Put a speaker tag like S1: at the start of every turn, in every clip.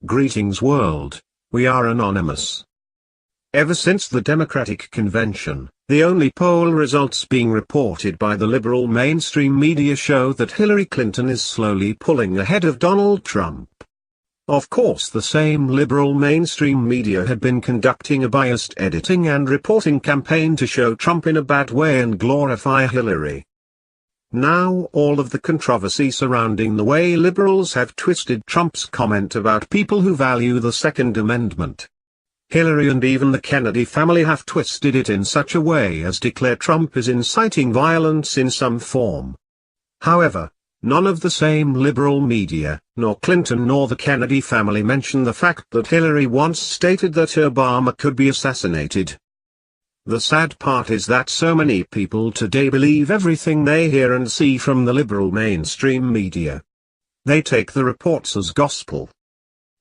S1: Greetings world, we are anonymous. Ever since the Democratic Convention, the only poll results being reported by the liberal mainstream media show that Hillary Clinton is slowly pulling ahead of Donald Trump. Of course, the same liberal mainstream media had been conducting a biased editing and reporting campaign to show Trump in a bad way and glorify Hillary. Now all of the controversy surrounding the way liberals have twisted Trump's comment about people who value the Second Amendment. Hillary and even the Kennedy family have twisted it in such a way as declare Trump is inciting violence in some form. However, none of the same liberal media, nor Clinton nor the Kennedy family mention the fact that Hillary once stated that Obama could be assassinated. The sad part is that so many people today believe everything they hear and see from the liberal mainstream media. They take the reports as gospel.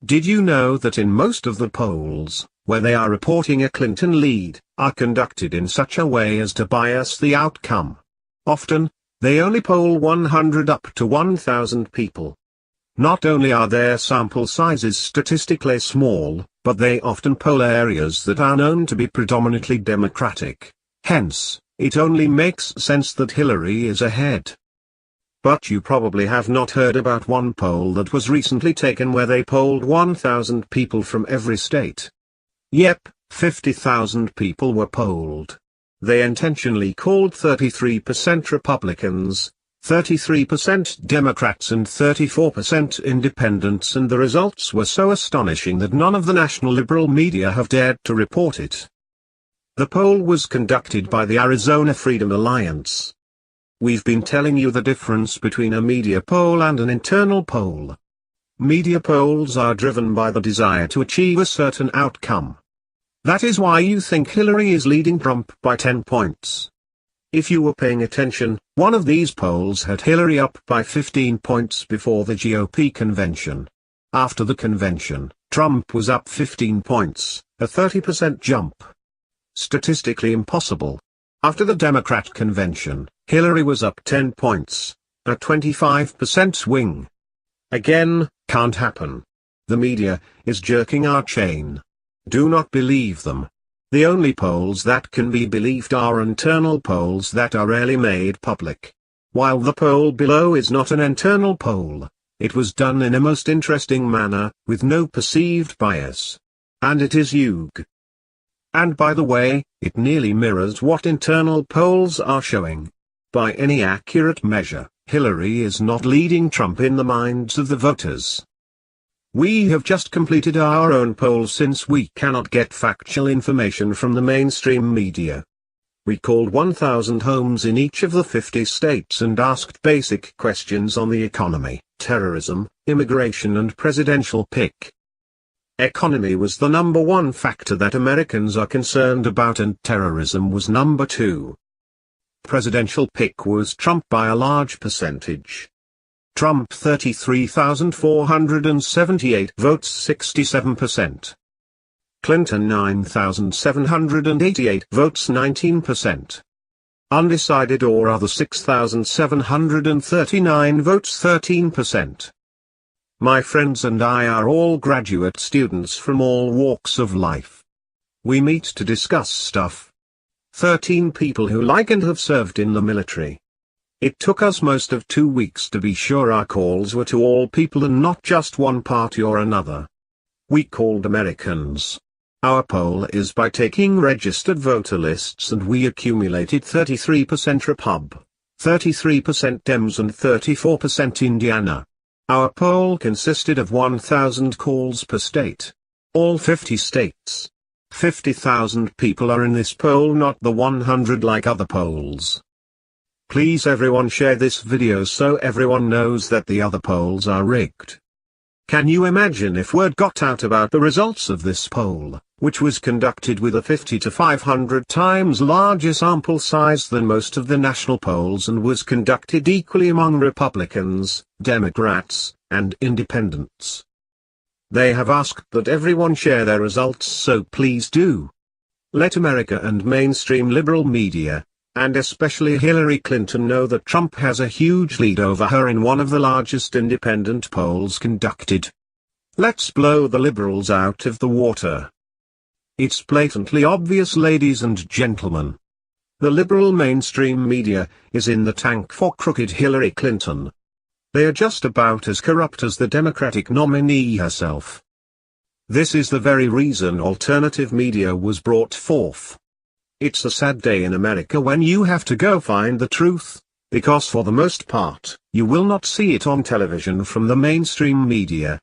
S1: Did you know that in most of the polls, where they are reporting a Clinton lead, are conducted in such a way as to bias the outcome? Often, they only poll 100 up to 1,000 people. Not only are their sample sizes statistically small, but they often poll areas that are known to be predominantly Democratic. Hence, it only makes sense that Hillary is ahead. But you probably have not heard about one poll that was recently taken where they polled 1,000 people from every state. Yep, 50,000 people were polled. They intentionally called 33% Republicans, 33% Democrats and 34% Independents, and the results were so astonishing that none of the national liberal media have dared to report it. The poll was conducted by the Arizona Freedom Alliance. We've been telling you the difference between a media poll and an internal poll. Media polls are driven by the desire to achieve a certain outcome. That is why you think Hillary is leading Trump by 10 points. If you were paying attention, one of these polls had Hillary up by 15 points before the GOP convention. After the convention, Trump was up 15 points, a 30% jump. Statistically impossible. After the Democrat convention, Hillary was up 10 points, a 25% swing. Again, can't happen. The media is jerking our chain. Do not believe them. The only polls that can be believed are internal polls that are rarely made public. While the poll below is not an internal poll, it was done in a most interesting manner, with no perceived bias. And it is UG. And by the way, it nearly mirrors what internal polls are showing. By any accurate measure, Hillary is not leading Trump in the minds of the voters. We have just completed our own poll since we cannot get factual information from the mainstream media. We called 1,000 homes in each of the 50 states and asked basic questions on the economy, terrorism, immigration and presidential pick. Economy was the number one factor that Americans are concerned about, and terrorism was number two. Presidential pick was Trump by a large percentage. Trump 33,478 votes, 67%. Clinton 9,788 votes, 19%. Undecided or other 6,739 votes, 13%. My friends and I are all graduate students from all walks of life. We meet to discuss stuff. 13 people who like and have served in the military. It took us most of 2 weeks to be sure our calls were to all people and not just one party or another. We called Americans. Our poll is by taking registered voter lists, and we accumulated 33% Repub, 33% Dems and 34% Indiana. Our poll consisted of 1,000 calls per state. All 50 states. 50,000 people are in this poll, not the 100 like other polls. Please everyone share this video so everyone knows that the other polls are rigged. Can you imagine if word got out about the results of this poll, which was conducted with a 50 to 500 times larger sample size than most of the national polls and was conducted equally among Republicans, Democrats, and Independents? They have asked that everyone share their results, so please do. Let America and mainstream liberal media, and especially Hillary Clinton, know that Trump has a huge lead over her in one of the largest independent polls conducted. Let's blow the liberals out of the water. It's blatantly obvious, ladies and gentlemen. The liberal mainstream media is in the tank for crooked Hillary Clinton. They are just about as corrupt as the Democratic nominee herself. This is the very reason alternative media was brought forth. It's a sad day in America when you have to go find the truth, because for the most part, you will not see it on television from the mainstream media.